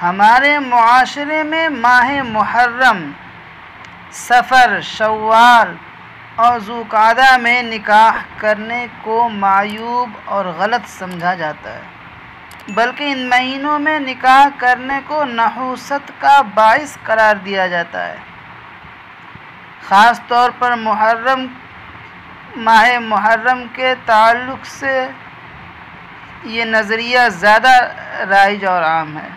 ہمارے معاشرے میں ماہ محرم، صفر، شوال اور ذوالقعدہ میں نکاح کرنے کو معیوب اور غلط سمجھا جاتا ہے، بلکہ ان مہینوں میں نکاح کرنے کو نحوست کا باعث قرار دیا جاتا ہے۔ خاص طور پر ماہ محرم کے تعلق سے یہ نظریہ زیادہ رائج اور عام ہے۔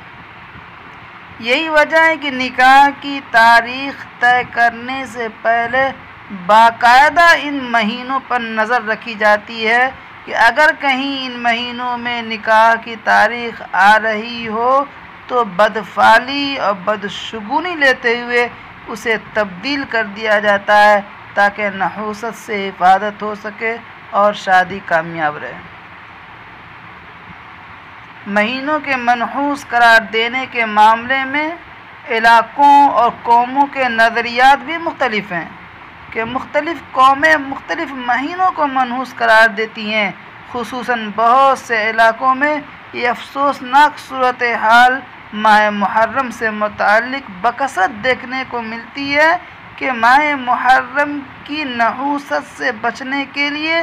یہی وجہ ہے کہ نکاح کی تاریخ طے کرنے سے پہلے باقاعدہ ان مہینوں پر نظر رکھی جاتی ہے کہ اگر کہیں ان مہینوں میں نکاح کی تاریخ آ رہی ہو تو بدفعلی اور بدشگونی لیتے ہوئے اسے تبدیل کر دیا جاتا ہے تاکہ نحوست سے حفاظت ہو سکے اور شادی کامیاب رہے۔ مہینوں کے منحوس قرار دینے کے معاملے میں علاقوں اور قوموں کے نظریات بھی مختلف ہیں کہ مختلف قومیں مختلف مہینوں کو منحوس قرار دیتی ہیں۔ خصوصاً بہت سے علاقوں میں یہ افسوسناک صورتحال ماہ محرم سے متعلق بکثرت دیکھنے کو ملتی ہے کہ ماہ محرم کی نحوست سے بچنے کے لیے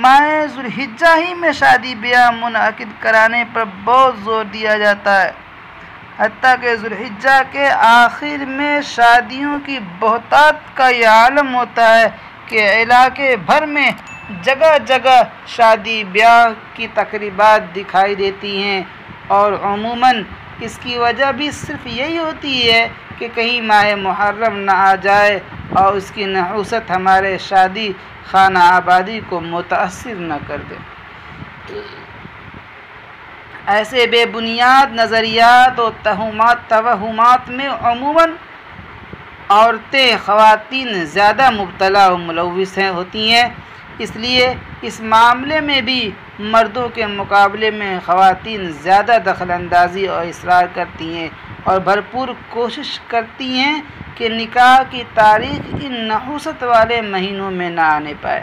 ماہ ذوالحجہ ہی میں شادی بیاہ منعقد کرانے پر بہت زور دیا جاتا ہے، حتیٰ کہ ذوالحجہ کے آخر میں شادیوں کی بہتات کا یہ عالم ہوتا ہے کہ علاقے بھر میں جگہ جگہ شادی بیاہ کی تقریبات دکھائی دیتی ہیں، اور عموماً اس کی وجہ بھی صرف یہی ہوتی ہے کہ کہیں ماہ محرم نہ آ جائے اور اس کی نحوست ہمارے شادی خانہ آبادی کو متاثر نہ کر دے۔ ایسے بے بنیاد نظریات اور توہمات میں عموماً عورتیں، خواتین زیادہ مبتلا و ملوث ہوتی ہیں، اس لیے اس معاملے میں بھی مردوں کے مقابلے میں خواتین زیادہ دخل اندازی اور اصرار کرتی ہیں اور بھرپور کوشش کرتی ہیں کہ نکاح کی تاریخ ان نحوست والے مہینوں میں نہ آنے پائے۔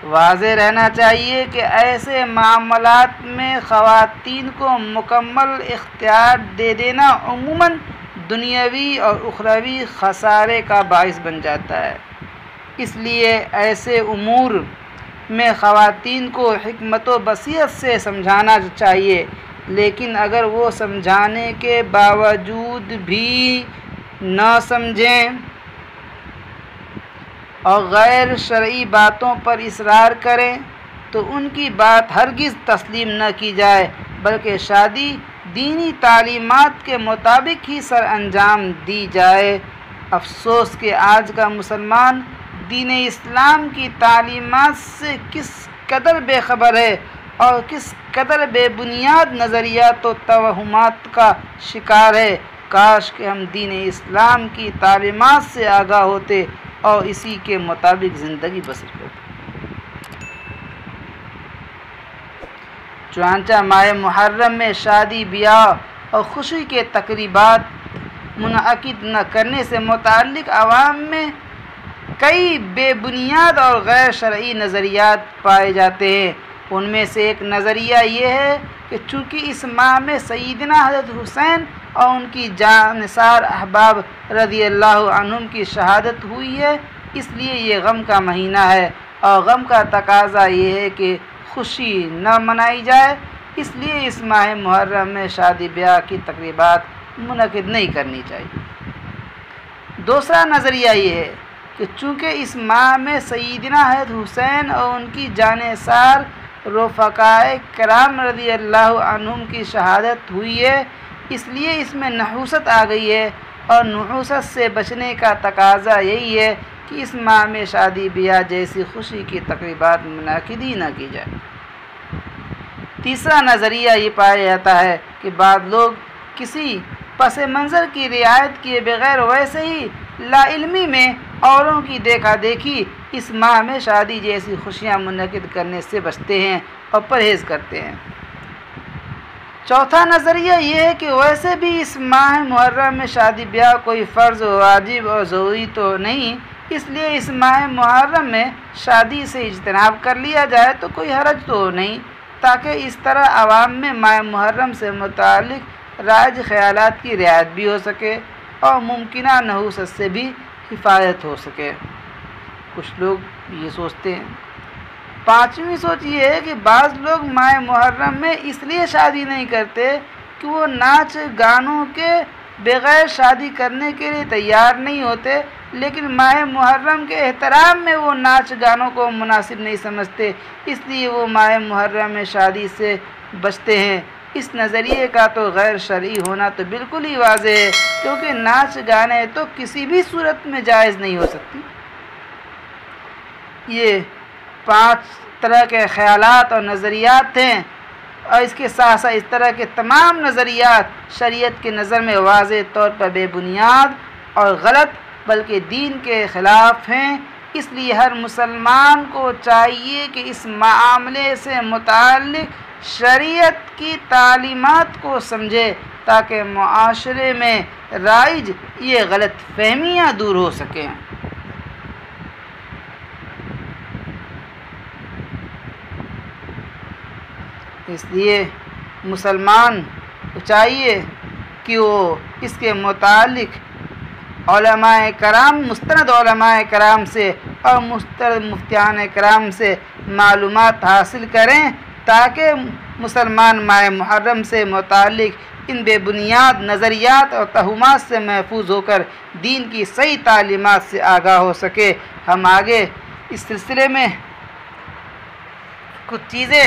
واضح رہنا چاہیے کہ ایسے معاملات میں خواتین کو مکمل اختیار دے دینا عموماً دنیاوی اور اخروی خسارے کا باعث بن جاتا ہے۔ اس لیے ایسے امور میں خواتین کو حکمت و بصیرت سے سمجھانا چاہیے، لیکن اگر وہ سمجھانے کے باوجود بھی نہ سمجھیں اور غیر شرعی باتوں پر اصرار کریں تو ان کی بات ہرگز تسلیم نہ کی جائے، بلکہ شادی دینی تعلیمات کے مطابق ہی سر انجام دی جائے۔ افسوس کہ آج کا مسلمان دین اسلام کی تعلیمات سے کس قدر بے خبر ہے اور کس قدر بے بنیاد نظریات و توہمات کا شکار ہے۔ کاش کہ ہم دین اسلام کی تعلیمات سے آگاہ ہوتے اور اسی کے مطابق زندگی بسر کرتے۔ چنانچہ ماہ محرم میں شادی بیاہ اور خوشی کے تقریبات منعقد نہ کرنے سے متعلق عوام میں کئی بے بنیاد اور غیر شرعی نظریات پائے جاتے ہیں۔ ان میں سے ایک نظریہ یہ ہے کہ چونکہ اس ماہ میں سیدنا حضرت حسین اور ان کی جانثار احباب رضی اللہ عنہم کی شہادت ہوئی ہے، اس لیے یہ غم کا مہینہ ہے اور غم کا تقاضا یہ ہے کہ خوشی نہ منائی جائے، اس لیے اس ماہ محرم میں شادی بیاہ کی تقریبات منعقد نہیں کرنی چاہیے۔ دوسرا نظریہ یہ ہے کہ چونکہ اس ماہ میں سیدنا حضرت حسین اور ان کی جانثار رفقائے کرام رضی اللہ عنہم کی شہادت ہوئی ہے، اس لیے اس میں نحوست آ گئی ہے، اور نحوست سے بچنے کا تقاضا یہی ہے کہ اس ماہ میں شادی بیاہ جیسی خوشی کی تقریبات منعقد ہی نہ کی جائے۔ تیسرا نظریہ یہ پایا جاتا ہے کہ بعض لوگ کسی پس منظر کی رعایت کیے بغیر ویسے ہی لا علمی میں اوروں کی دیکھا دیکھی اس ماہ میں شادی جیسی خوشیاں منعقد کرنے سے بچتے ہیں اور پرہیز کرتے ہیں۔ چوتھا نظریہ یہ ہے کہ ویسے بھی اس ماہ محرم میں شادی بیاہ کوئی فرض واجب اور ضروری تو نہیں، اس لیے اس ماہ محرم میں شادی سے اجتناب کر لیا جائے تو کوئی حرج تو نہیں، تاکہ اس طرح عوام میں ماہ محرم سے متعلق رائج خیالات کی رعایت بھی ہو سکے اور ممکنہ نحوست سے بھی حفاظت ہو سکے۔ کچھ لوگ یہ سوچتے ہیں۔ پانچویں سوچ یہ ہے کہ بعض لوگ ماہ محرم میں اس لیے شادی نہیں کرتے کہ وہ ناچ گانوں کے بغیر شادی کرنے کے لیے تیار نہیں ہوتے، لیکن ماہ محرم کے احترام میں وہ ناچ گانوں کو مناسب نہیں سمجھتے، اس لیے وہ ماہ محرم میں شادی سے بچتے ہیں۔ اس نظریے کا تو غیر شرعی ہونا تو بالکل ہی واضح ہے، کیونکہ ناچ گانے تو کسی بھی صورت میں جائز نہیں ہو سکتی۔ یہ 5 طرح کے خیالات اور نظریات ہیں، اور اس کے ساتھ ساتھ اس طرح کے تمام نظریات شریعت کی نظر میں واضح طور پر بے بنیاد اور غلط بلکہ دین کے خلاف ہیں۔ اس لیے ہر مسلمان کو چاہیے کہ اس معاملے سے متعلق شریعت کی تعلیمات کو سمجھے تاکہ معاشرے میں رائج یہ غلط فہمیاں دور ہو سکیں۔ اس لیے مسلمان کو چاہیے کہ وہ اس کے متعلق علماء کرام، مستند علماء کرام سے اور مستند مفتیان کرام سے معلومات حاصل کریں تاکہ مسلمان ماہ محرم سے متعلق ان بے بنیاد نظریات اور توہمات سے محفوظ ہو کر دین کی صحیح تعلیمات سے آگاہ ہو سکے۔ ہم آگے اس سلسلے میں کچھ چیزیں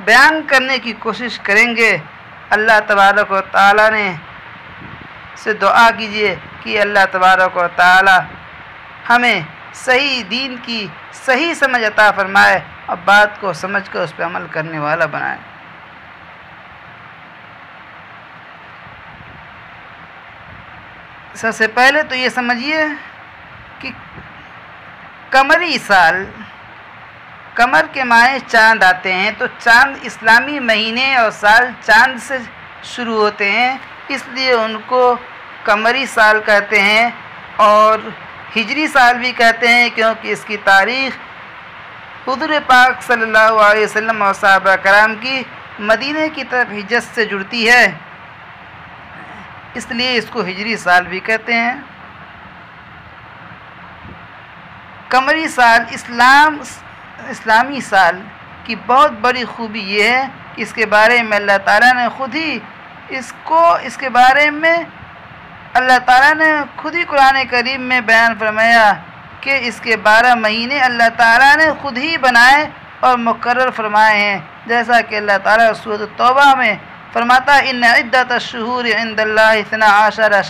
بیان کرنے کی کوشش کریں گے۔ اللہ تبارک و تعالیٰ نے سے دعا کیجیے کہ اللہ تبارک و تعالیٰ ہمیں صحیح دین کی صحیح سمجھ عطا فرمائے اور بات کو سمجھ کر اس پہ عمل کرنے والا بنائے۔ سب سے پہلے تو یہ سمجھیے کہ قمری سال، قمر کے معنی چاند آتے ہیں، تو چاند اسلامی مہینے اور سال چاند سے شروع ہوتے ہیں، اس لیے ان کو قمری سال کہتے ہیں، اور ہجری سال بھی کہتے ہیں کیونکہ اس کی تاریخ حضور پاک صلی اللہ علیہ وسلم اور صحابہ کرام کی مدینہ کی طرف ہجرت سے جڑتی ہے، اس لیے اس کو ہجری سال بھی کہتے ہیں۔ قمری سال اسلامی سال کی بہت بڑی خوبی یہ ہے کہ اس کے بارے میں اللہ تعالیٰ نے خود ہی اللہ تعالیٰ نے خود ہی قرآن کریم میں بیان فرمایا کہ اس کے 12 مہینے اللہ تعالیٰ نے خود ہی بنائے اور مقرر فرمائے ہیں، جیسا کہ اللہ تعالیٰ سورۃ التوبہ میں فرماتا ہے ان عدت الشہور عند اللہ 12 شہرا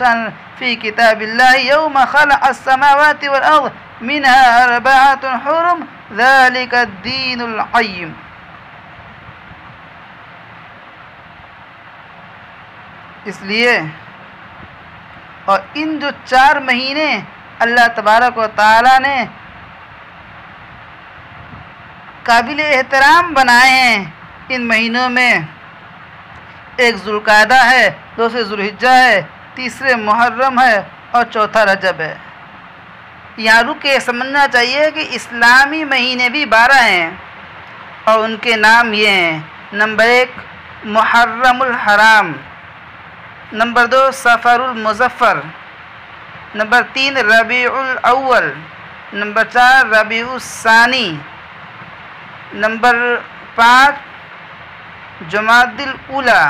فی کتاب اللہ یوم خلق السماوات والارض منها 4 حرم ذلك الدین القیم۔ اس لیے اور ان جو 4 مہینے اللہ تبارک و تعالیٰ نے قابل احترام بنائے ہیں، ان مہینوں میں ایک ذوالقعدہ ہے، دوسرے ذوالحجہ ہے، تیسرے محرم ہے اور چوتھا رجب ہے۔ یہاں رک کے سمجھنا چاہیے کہ اسلامی مہینے بھی 12 ہیں اور ان کے نام یہ ہیں: نمبر 1 محرم الحرام، نمبر 2 صفر المظفر، نمبر 3 ربیع الاول، نمبر 4 ربیع الثانی، نمبر 5 جمادی الاولیٰ،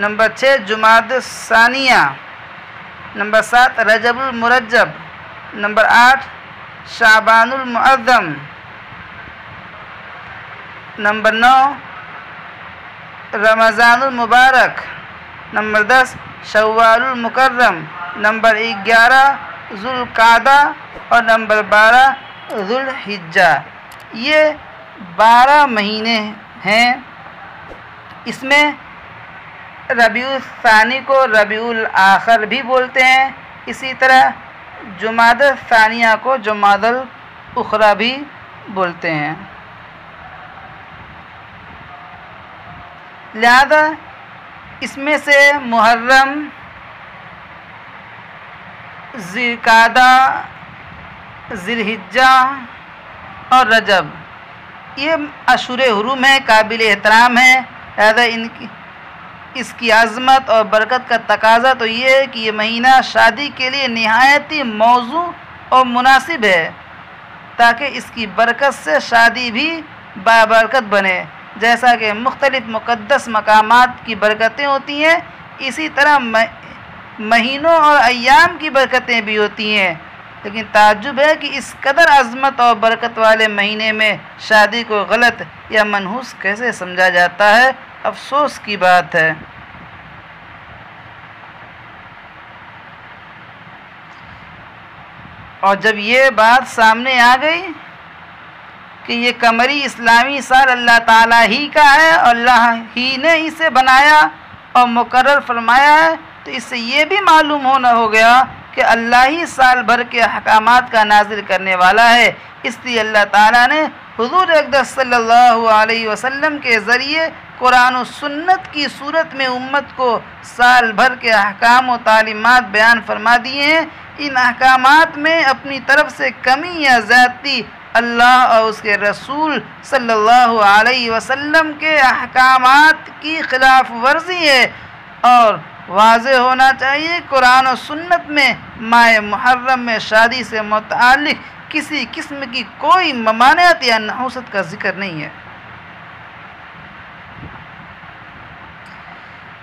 نمبر 6 جمادی الثانیہ، نمبر 7 رجب المرجب، نمبر 8 شعبان المعظم، نمبر 9 رمضان المبارک، نمبر 10 شوال المکرم، نمبر 11 ذوالقعدہ اور نمبر 12 ذوالحجہ۔ یہ 12 مہینے ہیں۔ اس میں ربیع الثانی کو ربیع الآخر بھی بولتے ہیں، اسی طرح جمادی الثانیہ کو جمادی الاخری بھی بولتے ہیں۔ لہذا اس میں سے محرم، ذوالقعدہ، ذوالحجہ اور رجب، یہ اشہر حرم ہے، قابل احترام ہے، لہذا اس کی عظمت اور برکت کا تقاضا تو یہ ہے کہ یہ مہینہ شادی کے لیے نہایت ہی موزوں اور مناسب ہے، تاکہ اس کی برکت سے شادی بھی بابرکت بنے۔ جیسا کہ مختلف مقدس مقامات کی برکتیں ہوتی ہیں، اسی طرح مہینوں اور ایام کی برکتیں بھی ہوتی ہیں، لیکن تعجب ہے کہ اس قدر عظمت اور برکت والے مہینے میں شادی کو غلط یا منحوس کیسے سمجھا جاتا ہے، افسوس کی بات ہے۔ اور جب یہ بات سامنے آ گئی کہ یہ قمری اسلامی سال اللہ تعالیٰ ہی کا ہے اور اللہ ہی نے اسے بنایا اور مقرر فرمایا ہے، تو اس سے یہ بھی معلوم ہو گیا کہ اللہ ہی سال بھر کے احکامات کا نازل کرنے والا ہے۔ اس لیے اللہ تعالیٰ نے حضور اقدس صلی اللہ علیہ وسلم کے ذریعے قرآن و سنت کی صورت میں امت کو سال بھر کے احکام و تعلیمات بیان فرما دیے ہیں۔ ان احکامات میں اپنی طرف سے کمی یا زیادتی اللہ اور اس کے رسول صلی اللہ علیہ وسلم کے احکامات کی خلاف ورزی ہے، اور واضح ہونا چاہیے قرآن و سنت میں ماہ محرم میں شادی سے متعلق کسی قسم کی کوئی ممانعت یا نحوست کا ذکر نہیں ہے۔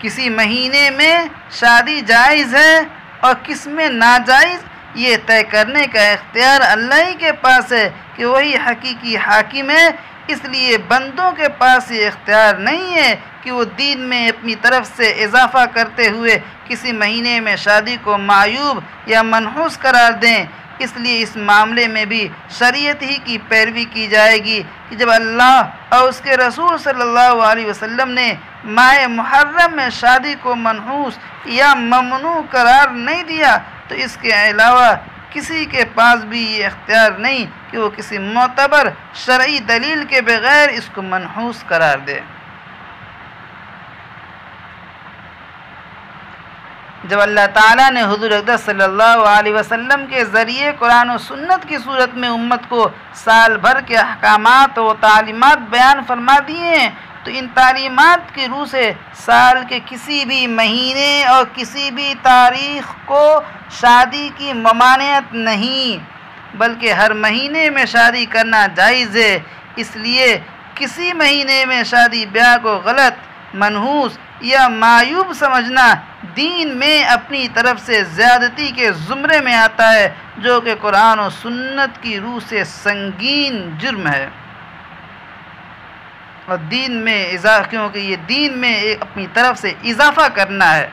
کسی مہینے میں شادی جائز ہے اور کس میں ناجائز، یہ طے کرنے کا اختیار اللہ ہی کے پاس ہے کہ وہی حقیقی حاکم ہے۔ اس لیے بندوں کے پاس یہ اختیار نہیں ہے کہ وہ دین میں اپنی طرف سے اضافہ کرتے ہوئے کسی مہینے میں شادی کو معیوب یا منحوس قرار دیں۔ اس لیے اس معاملے میں بھی شریعت ہی کی پیروی کی جائے گی کہ جب اللہ اور اس کے رسول صلی اللہ علیہ وسلم نے ماہ محرم میں شادی کو منحوس یا ممنوع قرار نہیں دیا، تو اس کے علاوہ کسی کے پاس بھی یہ اختیار نہیں کہ وہ کسی معتبر شرعی دلیل کے بغیر اس کو منحوس قرار دے۔ جب اللہ تعالیٰ نے حضور اقدس صلی اللہ علیہ وسلم کے ذریعے قرآن و سنت کی صورت میں امت کو سال بھر کے احکامات و تعلیمات بیان فرما دیے ہیں، تو ان تعلیمات کی روح سے سال کے کسی بھی مہینے اور کسی بھی تاریخ کو شادی کی ممانعت نہیں، بلکہ ہر مہینے میں شادی کرنا جائز ہے۔ اس لیے کسی مہینے میں شادی بیاہ کو غلط، منحوس یا معیوب سمجھنا دین میں اپنی طرف سے زیادتی کے زمرے میں آتا ہے، جو کہ قرآن و سنت کی روح سے سنگین جرم ہے، اور دین میں کیونکہ یہ دین میں اپنی طرف سے اضافہ کرنا ہے۔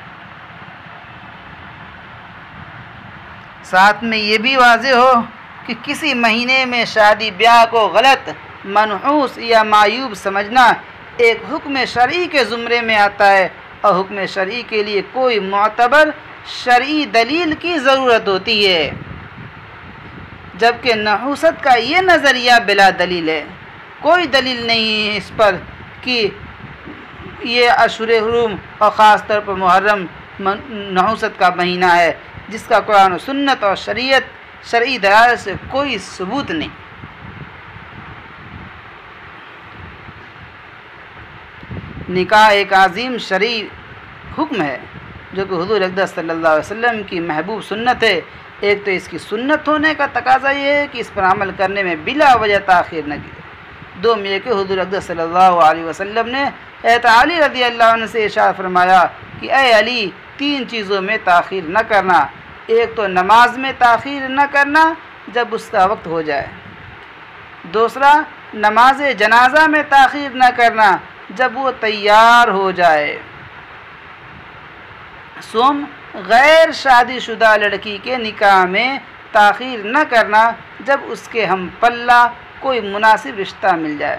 ساتھ میں یہ بھی واضح ہو کہ کسی مہینے میں شادی بیاہ کو غلط، منحوس یا معیوب سمجھنا ایک حکم شرعی کے زمرے میں آتا ہے، اور حکم شرعی کے لیے کوئی معتبر شرعی دلیل کی ضرورت ہوتی ہے، جبکہ نحوست کا یہ نظریہ بلا دلیل ہے۔ کوئی دلیل نہیں ہے اس پر کہ یہ اشہر حرم اور خاص طور پر محرم نحوست کا مہینہ ہے، جس کا قرآن و سنت اور شرعی دلالت سے کوئی ثبوت نہیں۔ نکاح ایک عظیم شرعی حکم ہے جو کہ حضور اقدس صلی اللہ علیہ وسلم کی محبوب سنت ہے۔ ایک تو اس کی سنت ہونے کا تقاضا یہ ہے کہ اس پر عمل کرنے میں بلا وجہ تاخیر نہ کی۔ دوم یہ کہ حضور اقدس صلی اللہ علیہ وسلم نے حضرت علی رضی اللہ عنہ سے ارشاد فرمایا کہ اے علی، 3 چیزوں میں تاخیر نہ کرنا۔ ایک تو نماز میں تاخیر نہ کرنا جب اس کا وقت ہو جائے، دوسرا نماز جنازہ میں تاخیر نہ کرنا جب وہ تیار ہو جائے، سوم غیر شادی شدہ لڑکی کے نکاح میں تاخیر نہ کرنا جب اس کے ہم پلہ کوئی مناسب رشتہ مل جائے،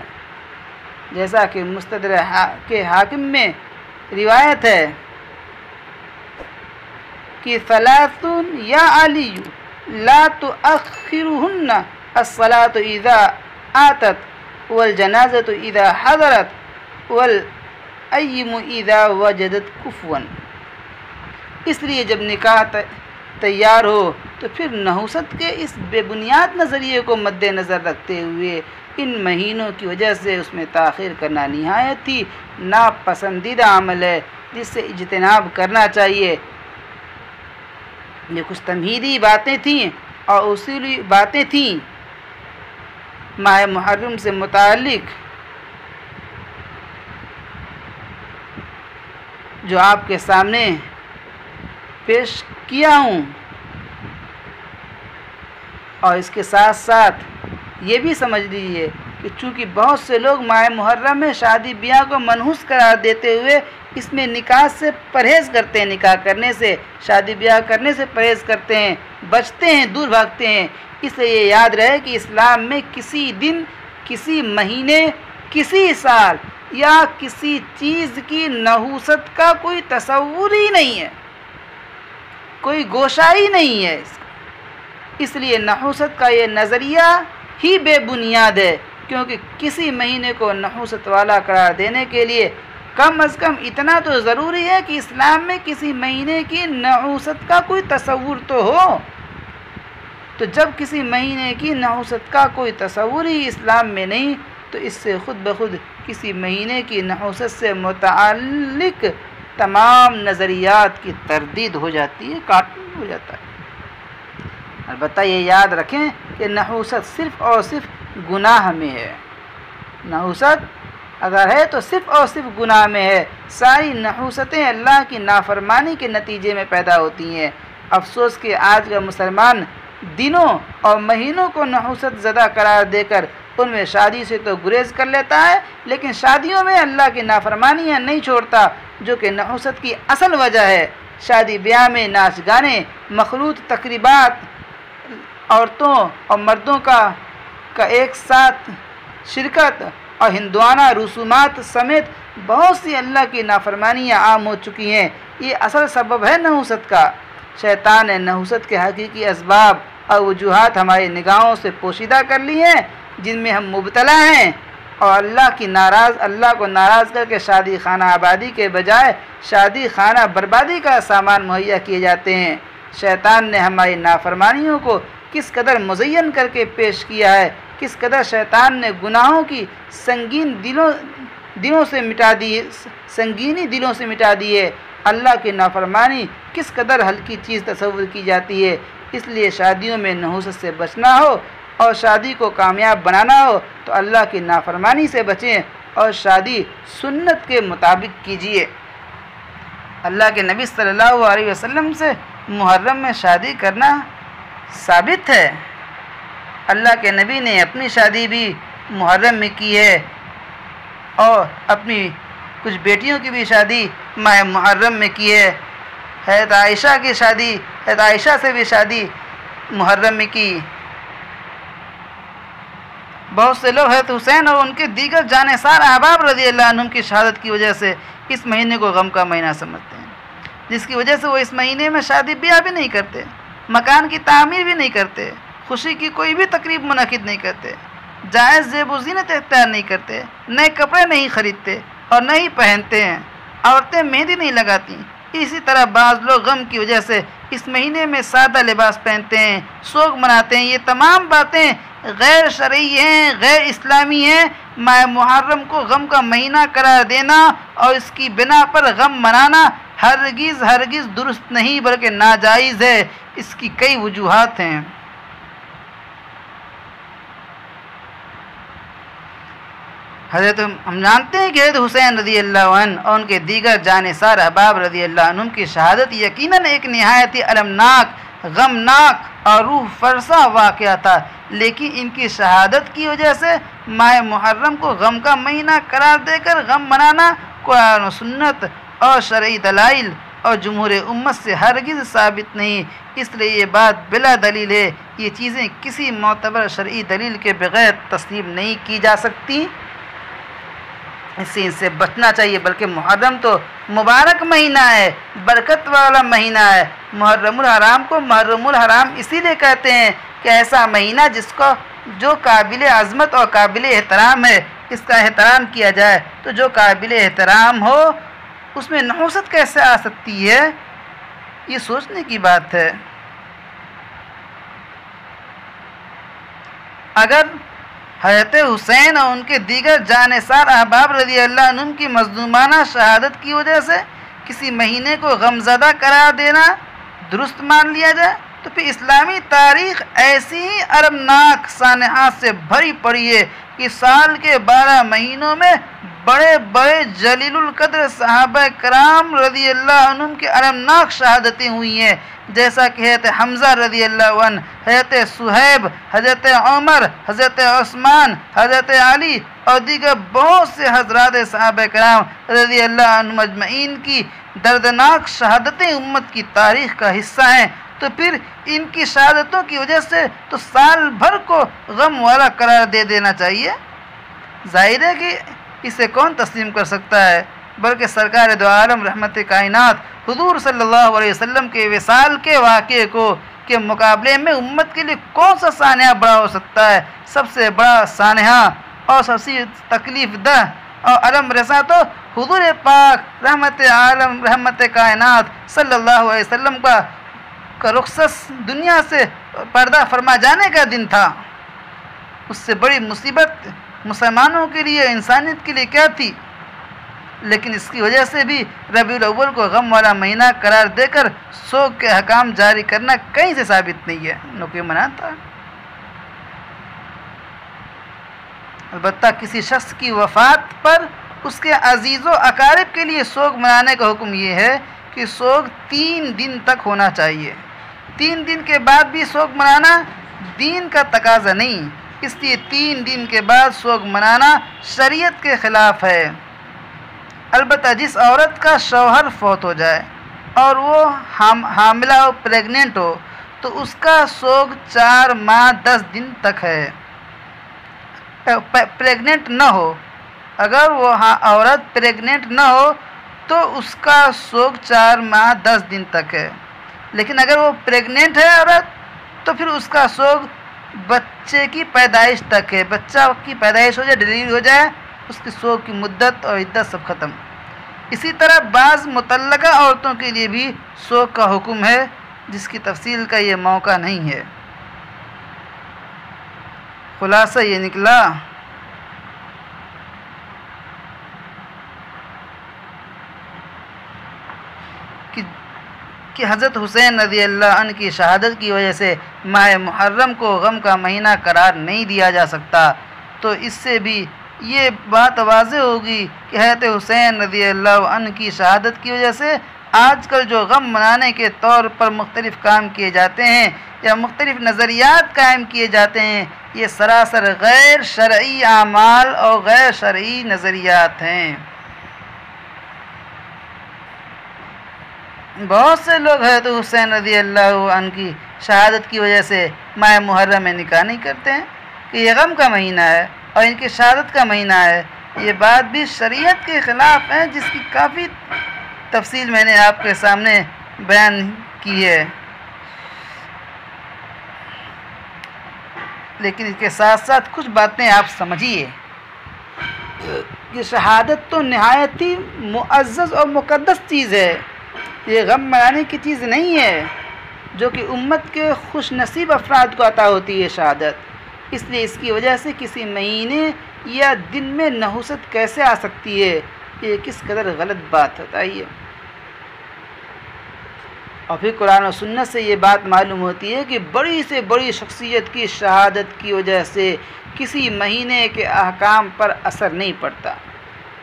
جیسا کہ مستدرک کے حاکم میں روایت ہے کہ ثلاث یا علی لا تؤخرهن الصلاة اذا آتت والجنازة اذا حضرت والأيم اذا وجدت کفوا۔ اس لیے جب نکاح تیار ہو تو پھر نحوست کے اس بے بنیاد نظریے کو مد نظر رکھتے ہوئے ان مہینوں کی وجہ سے اس میں تاخیر کرنا نہایت ہی ناپسندیدہ عمل ہے جس سے اجتناب کرنا چاہیے۔ یہ کچھ تمہیدی باتیں تھیں اور اصولی باتیں تھیں ماہ محرم سے متعلق جو آپ کے سامنے پیش کیا ہوں، اور اس کے ساتھ ساتھ یہ بھی سمجھ لیجیے کہ چونکہ بہت سے لوگ ماہ محرم میں شادی بیاہ کو منحوس قرار دیتے ہوئے اس میں نکاح سے پرہیز کرتے ہیں، نکاح کرنے سے، شادی بیاہ کرنے سے پرہیز کرتے ہیں، بچتے ہیں، دور بھاگتے ہیں۔ اس لیے یہ یاد رہے کہ اسلام میں کسی دن، کسی مہینے، کسی سال یا کسی چیز کی نحوست کا کوئی تصور ہی نہیں ہے، کوئی گوشائی نہیں ہے اس لیے نحوست کا یہ نظریہ ہی بے بنیاد ہے، کیونکہ کسی مہینے کو نحوست والا قرار دینے کے لیے کم از کم اتنا تو ضروری ہے کہ اسلام میں کسی مہینے کی نحوست کا کوئی تصور تو ہو۔ تو جب کسی مہینے کی نحوست کا کوئی تصور ہی اسلام میں نہیں، تو اس سے خود بخود کسی مہینے کی نحوست سے متعلق تمام نظریات کی تردید ہو جاتی ہے، کاٹن ہو جاتا ہے۔ البتہ یہ یاد رکھیں کہ نحوست صرف اور صرف گناہ میں ہے، نحوست اگر ہے تو صرف اور صرف گناہ میں ہے۔ ساری نحوستیں اللہ کی نافرمانی کے نتیجے میں پیدا ہوتی ہیں۔ افسوس کہ آج کا مسلمان دنوں اور مہینوں کو نحوست زدہ قرار دے کر ان میں شادی سے تو گریز کر لیتا ہے، لیکن شادیوں میں اللہ کی نافرمانیاں نہیں چھوڑتا، جو کہ نحوست کی اصل وجہ ہے۔ شادی بیاہ میں ناچ گانے، مخلوط تقریبات، عورتوں اور مردوں کا ایک ساتھ شرکت اور ہندوانہ رسومات سمیت بہت سی اللہ کی نافرمانیاں عام ہو چکی ہیں۔ یہ اصل سبب ہے نحوست کا۔ شیطان نے نحوست کے حقیقی اسباب اور وجوہات ہماری نگاہوں سے پوشیدہ کر لی ہیں، جن میں ہم مبتلا ہیں، اور اللہ کو ناراض کر کے شادی خانہ آبادی کے بجائے شادی خانہ بربادی کا سامان مہیا کیے جاتے ہیں۔ شیطان نے ہماری نافرمانیوں کو کس قدر مزین کر کے پیش کیا ہے، کس قدر شیطان نے گناہوں کی سنگینی دلوں سے مٹا دی ہے۔ اللہ کی نافرمانی کس قدر ہلکی چیز تصور کی جاتی ہے۔ اس لیے شادیوں میں نحوست سے بچنا ہو اور شادی کو کامیاب بنانا ہو تو اللہ کی نافرمانی سے بچیں اور شادی سنت کے مطابق کیجیے۔ اللہ کے نبی صلی اللہ علیہ وسلم سے محرم میں شادی کرنا ثابت ہے۔ اللہ کے نبی نے اپنی شادی بھی محرم میں کی ہے، اور اپنی کچھ بیٹیوں کی بھی شادی ماہ محرم میں کی ہے۔ حضرت عائشہ کی شادی، حضرت عائشہ سے بھی شادی محرم میں کی۔ بہت سے لوگ حضرت حسین اور ان کے دیگر جانثار احباب رضی اللہ عنہم کی شہادت کی وجہ سے اس مہینے کو غم کا مہینہ سمجھتے ہیں، جس کی وجہ سے وہ اس مہینے میں شادی بیاہ بھی نہیں کرتے، مکان کی تعمیر بھی نہیں کرتے، خوشی کی کوئی بھی تقریب منعقد نہیں کرتے، جائز زیب و زینت اختیار نہیں کرتے، نئے کپڑے نہیں خریدتے اور نہ ہی پہنتے ہیں، عورتیں مہندی نہیں لگاتی۔ اسی طرح بعض لوگ غم کی وجہ سے اس مہینے میں سادہ لباس پہنتے ہیں، سوگ مناتے ہیں۔ یہ تمام باتیں غیر شرعی ہیں، غیر اسلامی ہیں۔ ماہ محرم کو غم کا مہینہ قرار دینا اور اس کی بنا پر غم منانا ہرگز درست نہیں بلکہ ناجائز ہے۔ اس کی کئی وجوہات ہیں۔ ہم جانتے ہیں کہ حضرت حسین رضی اللہ عنہ اور ان کے دیگر جانثار احباب رضی اللہ عنہم کی شہادت یقیناً ایک نہایت ہی المناک، غمناک اور روح فرسا واقعہ تھا، لیکن ان کی شہادت کی وجہ سے ماہ محرم کو غم کا مہینہ قرار دے کر غم منانا قرآن و سنت اور شرعی دلائل اور جمہور امت سے ہرگز ثابت نہیں۔ اس لیے یہ بات بلا دلیل ہے، یہ چیزیں کسی معتبر شرعی دلیل کے بغیر تسلیم نہیں کی جا سکتی۔ اس سے بچنا چاہیے، بلکہ محرم تو مبارک مہینہ ہے، برکت والا مہینہ ہے۔ محرم الحرام کو محرم الحرام اسی لیے کہتے ہیں کہ ایسا مہینہ جو قابل عظمت اور قابل احترام ہے، اس کا احترام کیا جائے۔ تو جو قابل احترام ہو اس میں نحوست کیسے آ سکتی ہے؟ یہ سوچنے کی بات ہے۔ اگر حضرت حسین اور ان کے دیگر جانثار احباب رضی اللہ عنہم کی مظلومانہ شہادت کی وجہ سے کسی مہینے کو غمزدہ قرار دینا درست مان لیا جائے تو پھر اسلامی تاریخ ایسی ہی ارمناک سانحات سے بھری پڑی ہے کہ سال کے 12 مہینوں میں بڑے بڑے جلیل القدر صحابہ کرام رضی اللہ عنہم کی ارمناک شہادتیں ہوئی ہیں، جیسا کہ حضرت حمزہ رضی اللہ عنہ، حضرت صہیب، حضرت عمر، حضرت عثمان، حضرت علی اور دیگر بہت سے حضرات صحابہ کرام رضی اللہ عنہم اجمعین کی دردناک شہادتیں امت کی تاریخ کا حصہ ہیں۔ تو پھر ان کی شہادتوں کی وجہ سے تو سال بھر کو غم والا قرار دے دینا چاہیے۔ ظاہر ہے کہ اسے کون تسلیم کر سکتا ہے، بلکہ سرکار دو عالم رحمت کائنات حضور صلی اللہ علیہ وسلم کے وصال کے واقعے کو کے مقابلے میں امت کے لیے کون سا سانحہ بڑا ہو سکتا ہے؟ سب سے بڑا سانحہ اور سب سے تکلیف دہ اور علم رساں تو حضور پاک رحمت عالم رحمت کائنات صلی اللہ علیہ وسلم کا رخصت دنیا سے پردہ فرما جانے کا دن تھا۔ اس سے بڑی مصیبت مسلمانوں کے لیے انسانیت کے لیے کیا تھی؟ لیکن اس کی وجہ سے بھی ربیع الاول کو غم والا مہینہ قرار دے کر سوگ کے احکام جاری کرنا کہیں سے ثابت نہیں ہے، نہ منع تھا۔ البتہ کسی شخص کی وفات پر اس کے عزیز و اقارب کے لیے سوگ منانے کا حکم یہ ہے کہ سوگ 3 دن تک ہونا چاہیے۔ 3 دن کے بعد بھی سوگ منانا دین کا تقاضا نہیں، اس لیے 3 دن کے بعد سوگ منانا شریعت کے خلاف ہے۔ البتہ جس عورت کا شوہر فوت ہو جائے اور وہ حاملہ ہو، پریگننٹ ہو، تو اس کا سوگ 4 ماہ 10 دن تک ہے۔ پریگننٹ نہ ہو، اگر وہ عورت پریگننٹ نہ ہو تو اس کا سوگ 4 ماہ 10 دن تک ہے، لیکن اگر وہ پریگننٹ ہے عورت تو پھر اس کا سوگ بچے کی پیدائش تک ہے۔ بچہ کی پیدائش ہو جائے، ڈلیوری ہو جائے، اس کی سوگ کی مدت اور عدت سب ختم۔ اسی طرح بعض مطلقہ عورتوں کے لیے بھی سوگ کا حکم ہے، جس کی تفصیل کا یہ موقع نہیں ہے۔ خلاصہ یہ نکلا کہ حضرت حسین رضی اللہ عنہ کی شہادت کی وجہ سے ماہ محرم کو غم کا مہینہ قرار نہیں دیا جا سکتا، تو اس سے بھی یہ بات واضح ہوگی کہ حضرت حسین رضی اللہ عنہ کی شہادت کی وجہ سے آج کل جو غم منانے کے طور پر مختلف کام کیے جاتے ہیں یا مختلف نظریات قائم کیے جاتے ہیں، یہ سراسر غیر شرعی اعمال اور غیر شرعی نظریات ہیں۔ بہت سے لوگ حضرت حسین رضی اللہ عنہ کی شہادت کی وجہ سے ماہ محرم میں نکاح نہیں کرتے ہیں کہ یہ غم کا مہینہ ہے اور ان کی شہادت کا مہینہ ہے۔ یہ بات بھی شریعت کے خلاف ہے، جس کی کافی تفصیل میں نے آپ کے سامنے بیان کی ہے۔ لیکن اس کے ساتھ ساتھ کچھ باتیں آپ سمجھیے کہ شہادت تو نہایت ہی معزز اور مقدس چیز ہے، یہ غم منانے کی چیز نہیں ہے، جو کہ امت کے خوش نصیب افراد کو عطا ہوتی ہے شہادت۔ اس لیے اس کی وجہ سے کسی مہینے یا دن میں نحوست کیسے آ سکتی ہے؟ یہ کس قدر غلط بات بتائیے۔ اور پھر قرآن و سنت سے یہ بات معلوم ہوتی ہے کہ بڑی سے بڑی شخصیت کی شہادت کی وجہ سے کسی مہینے کے احکام پر اثر نہیں پڑتا،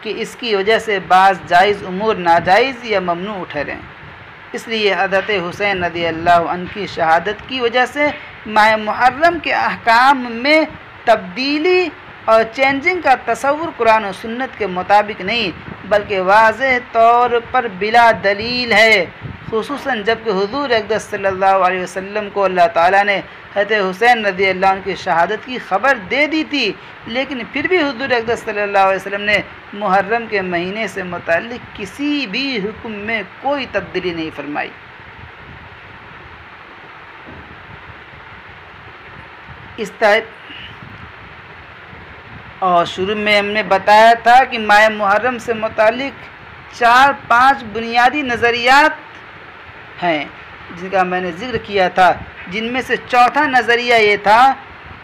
کہ اس کی وجہ سے بعض جائز امور ناجائز یا ممنوع ٹھہریں۔ اس لیے حضرت حسین رضی اللہ عنہ کی شہادت کی وجہ سے ماہ محرم کے احکام میں تبدیلی اور چینجنگ کا تصور قرآن و سنت کے مطابق نہیں، بلکہ واضح طور پر بلا دلیل ہے، خصوصاً جب کہ حضور اقدس صلی اللہ علیہ وسلم کو اللہ تعالیٰ نے حضرت حسین رضی اللہ عنہ کی شہادت کی خبر دے دی تھی، لیکن پھر بھی حضور اقدس صلی اللہ علیہ وسلم نے محرم کے مہینے سے متعلق کسی بھی حکم میں کوئی تبدیلی نہیں فرمائی۔ اس طرح اور شروع میں ہم نے بتایا تھا کہ ماہ محرم سے متعلق 4-5 بنیادی نظریات ہیں جن کا میں نے ذکر کیا تھا، جن میں سے چوتھا نظریہ یہ تھا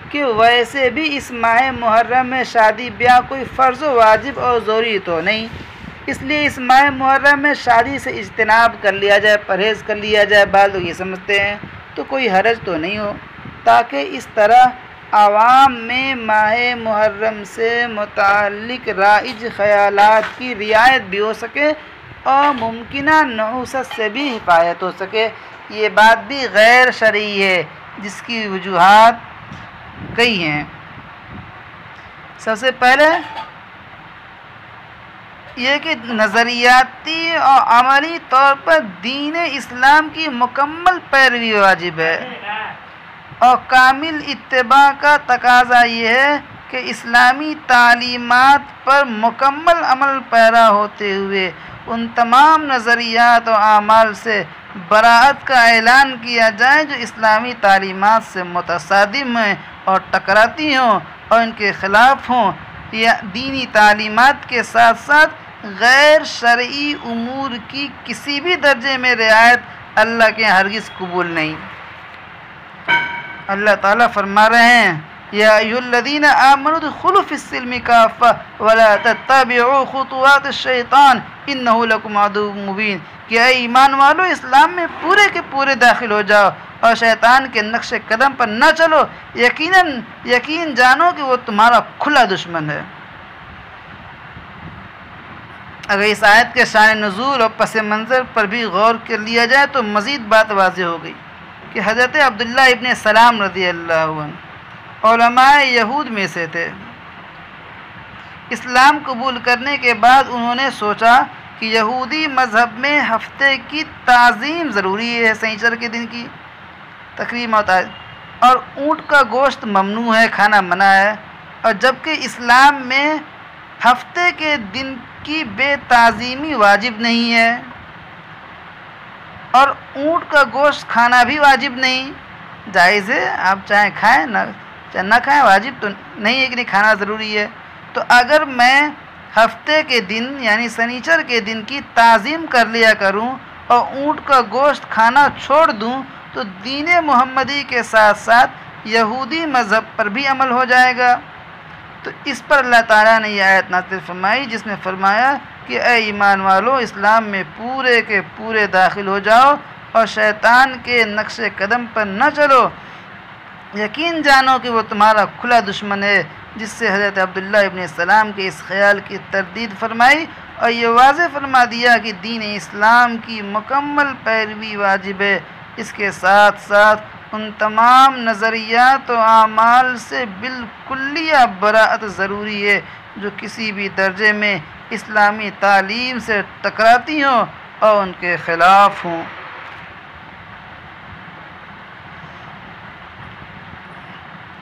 کہ کہ ویسے بھی اس ماہ محرم میں شادی بیاہ کوئی فرض و واجب اور ضروری تو نہیں، اس لیے اس ماہ محرم میں شادی سے اجتناب کر لیا جائے، پرہیز کر لیا جائے، بعض لوگ یہ سمجھتے ہیں، تو کوئی حرج تو نہیں ہو، تاکہ اس طرح عوام میں ماہ محرم سے متعلق رائج خیالات کی رعایت بھی ہو سکے اور ممکنہ نحوست سے بھی حفاظت ہو سکے۔ یہ بات بھی غیر شرعی ہے، جس کی وجوہات کئی ہیں۔ سب سے پہلے یہ کہ نظریاتی اور عملی طور پر دین اسلام کی مکمل پیروی واجب ہے، اور کامل اتباع کا تقاضا یہ ہے کہ اسلامی تعلیمات پر مکمل عمل پیرا ہوتے ہوئے ان تمام نظریات و اعمال سے براءت کا اعلان کیا جائے جو اسلامی تعلیمات سے متصادم ہیں اور ٹکراتی ہوں اور ان کے خلاف ہوں، یا دینی تعلیمات کے ساتھ ساتھ غیر شرعی امور کی کسی بھی درجے میں رعایت اللہ کے ہرگز قبول نہیں۔ اللہ تعالیٰ فرما رہے ہیں یا ایھا الذین آمنوا ادخلوا فی السلم کافۃ ولا تتبعوا خطوات الشیطان انہ لکم عدو مبین، کہ اے ایمان والو اسلام میں پورے کے پورے داخل ہو جاؤ اور شیطان کے نقش قدم پر نہ چلو، یقین جانو کہ وہ تمہارا کھلا دشمن ہے۔ اگر اس آیت کے شان نزول اور پس منظر پر بھی غور کر لیا جائے تو مزید بات واضح ہو گئی کہ حضرت عبداللہ ابن سلام رضی اللہ عنہ علماء یہود میں سے تھے۔ اسلام قبول کرنے کے بعد انہوں نے سوچا کہ یہودی مذہب میں ہفتے کی تعظیم ضروری ہے، سنیچر کے دن کی تقریب اور اونٹ کا گوشت ممنوع ہے، کھانا منع ہے، اور جبکہ اسلام میں ہفتے کے دن کی بے تعظیمی واجب نہیں ہے اور اونٹ کا گوشت کھانا بھی واجب نہیں، جائز ہے، آپ چاہے کھائیں نہ کھائیں، واجب تو نہیں ہے کہ نہیں کھانا ضروری ہے۔ تو اگر میں ہفتے کے دن یعنی سنیچر کے دن کی تعظیم کر لیا کروں اور اونٹ کا گوشت کھانا چھوڑ دوں تو دین محمدی کے ساتھ ساتھ یہودی مذہب پر بھی عمل ہو جائے گا۔ تو اس پر اللہ تعالیٰ نے یہ آیت نازل فرمائی جس میں فرمایا کہ اے ایمان والو اسلام میں پورے کے پورے داخل ہو جاؤ اور شیطان کے نقش قدم پر نہ چلو، یقین جانو کہ وہ تمہارا کھلا دشمن ہے، جس سے حضرت عبداللہ ابن سلام کے اس خیال کی تردید فرمائی اور یہ واضح فرما دیا کہ دین اسلام کی مکمل پیروی واجب ہے۔ اس کے ساتھ ساتھ ان تمام نظریات و اعمال سے بالکلیہ براءت ضروری ہے جو کسی بھی درجے میں اسلامی تعلیم سے ٹکراتی ہوں اور ان کے خلاف ہوں۔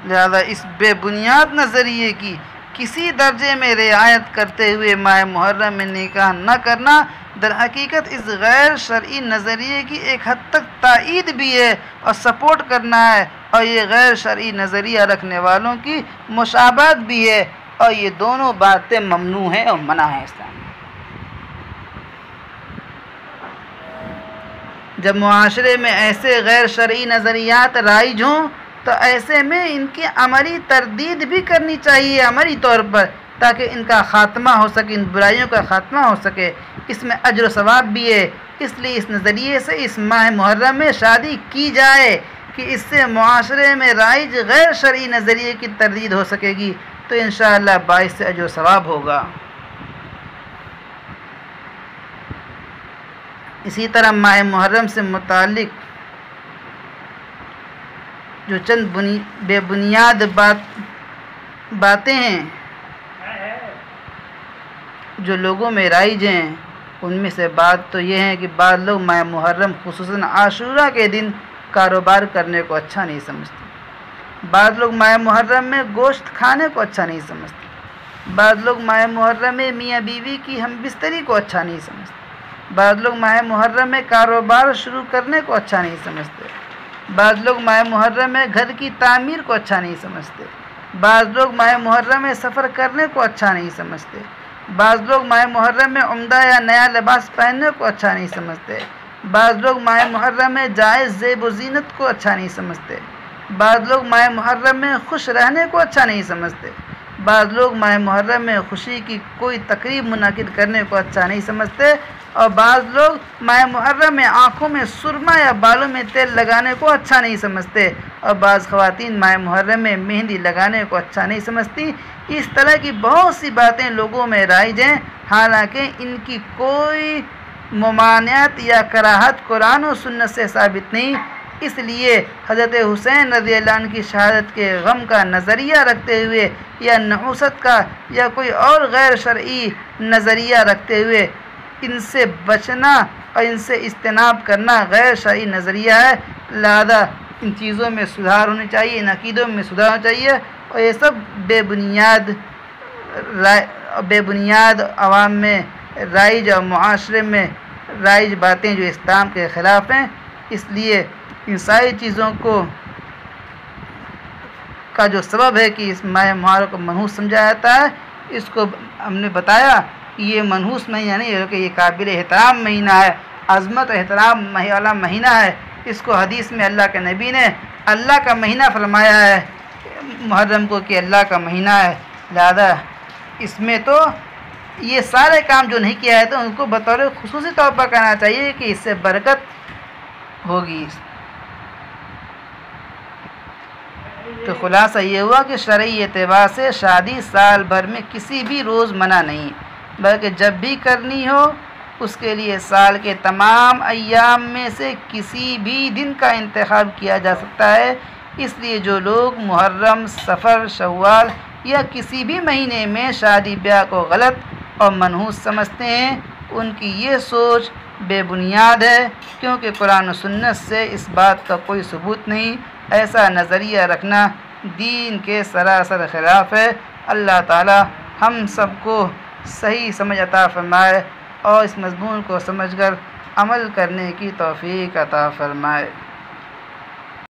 لہذا اس بے بنیاد نظریے کی کسی درجے میں رعایت کرتے ہوئے ماہ محرم میں نکاح نہ کرنا در حقیقت اس غیر شرعی نظریے کی ایک حد تک تائید بھی ہے اور سپورٹ کرنا ہے، اور یہ غیر شرعی نظریہ رکھنے والوں کی مشابہت بھی ہے، اور یہ دونوں باتیں ممنوع ہیں اور منع ہیں اسلام میں۔ جب معاشرے میں ایسے غیر شرعی نظریات رائج ہوں تو ایسے میں ان کی عملی تردید بھی کرنی چاہیے عملی طور پر، تاکہ ان کا خاتمہ ہو سکے، ان برائیوں کا خاتمہ ہو سکے۔ اس میں اجر و ثواب بھی ہے، اس لیے اس نظریے سے اس ماہ محرم میں شادی کی جائے کہ اس سے معاشرے میں رائج غیر شرعی نظریے کی تردید ہو سکے گی، تو انشاءاللہ باعث سے اجر و ثواب ہوگا۔ اسی طرح ماہ محرم سے متعلق جو چند بے بنیاد باتیں ہیں جو لوگوں میں رائج ہیں، ان میں سے بات تو یہ ہے کہ بعض لوگ ماہ محرم خصوصاً عاشورہ کے دن کاروبار کرنے کو اچھا نہیں سمجھتے، بعض لوگ ماہ محرم میں گوشت کھانے کو اچھا نہیں سمجھتے، بعض لوگ ماہ محرم میں میاں بیوی کی ہم بستری کو اچھا نہیں سمجھتے، بعض لوگ ماہ محرم میں کاروبار شروع کرنے کو اچھا نہیں سمجھتے، بعض لوگ ماہ محرم میں گھر کی تعمیر کو اچھا نہیں سمجھتے، بعض لوگ ماہ محرم میں سفر کرنے کو اچھا نہیں سمجھتے، بعض لوگ ماہ محرم میں عمدہ یا نیا لباس پہننے کو اچھا نہیں سمجھتے، بعض لوگ ماہ محرم میں جائز زیب و زینت کو اچھا نہیں سمجھتے، بعض لوگ ماہ محرم میں خوش رہنے کو اچھا نہیں سمجھتے، بعض لوگ ماہ محرم میں خوشی کی کوئی تقریب منعقد کرنے کو اچھا نہیں سمجھتے، اور بعض لوگ ماہ محرم میں آنکھوں میں سرما یا بالوں میں تیل لگانے کو اچھا نہیں سمجھتے، اور بعض خواتین ماہ محرم میں مہندی لگانے کو اچھا نہیں سمجھتی۔ اس طرح کی بہت سی باتیں لوگوں میں رائج ہیں، حالانکہ ان کی کوئی ممانعت یا کراہت قرآن و سنت سے ثابت نہیں۔ اس لیے حضرت حسین رضی اللہ عنہ کی شہادت کے غم کا نظریہ رکھتے ہوئے یا نحوست کا یا کوئی اور غیر شرعی نظریہ رکھتے ہوئے ان سے بچنا اور ان سے اجتناب کرنا غیر شرعی نظریہ ہے، لہذا ان چیزوں میں سدھار ہونی چاہیے، ان عقیدوں میں سدھار ہونا چاہیے، اور یہ سب بے بنیاد عوام میں رائج اور معاشرے میں رائج باتیں جو اسلام کے خلاف ہیں۔ اس لیے ان ساری چیزوں کا جو سبب ہے کہ اس ماہ محرم کو منحوس سمجھا جاتا ہے، اس کو ہم نے بتایا کہ یہ منحوس مہینہ نہیں ہے، کہ یہ قابل احترام مہینہ ہے، عظمت و احترام والا مہینہ ہے۔ اس کو حدیث میں اللہ کے نبی نے اللہ کا مہینہ فرمایا ہے محرم کو، کہ اللہ کا مہینہ ہے، لہذا اس میں تو یہ سارے کام جو نہیں کیا ہے تو ان کو بطور خصوصی طور پر کہنا چاہیے کہ اس سے برکت ہوگی۔ تو خلاصہ یہ ہوا کہ شرعی اعتبار سے شادی سال بھر میں کسی بھی روز منع نہیں، بلکہ جب بھی کرنی ہو اس کے لیے سال کے تمام ایام میں سے کسی بھی دن کا انتخاب کیا جا سکتا ہے۔ اس لیے جو لوگ محرم، صفر، شوال یا کسی بھی مہینے میں شادی بیاہ کو غلط اور منحوس سمجھتے ہیں، ان کی یہ سوچ بے بنیاد ہے، کیونکہ قرآن و سنت سے اس بات کا کوئی ثبوت نہیں۔ ایسا نظریہ رکھنا دین کے سراسر خلاف ہے۔ اللہ تعالی ہم سب کو صحیح سمجھ عطا فرمائے اور اس مضمون کو سمجھ کر عمل کرنے کی توفیق عطا فرمائے۔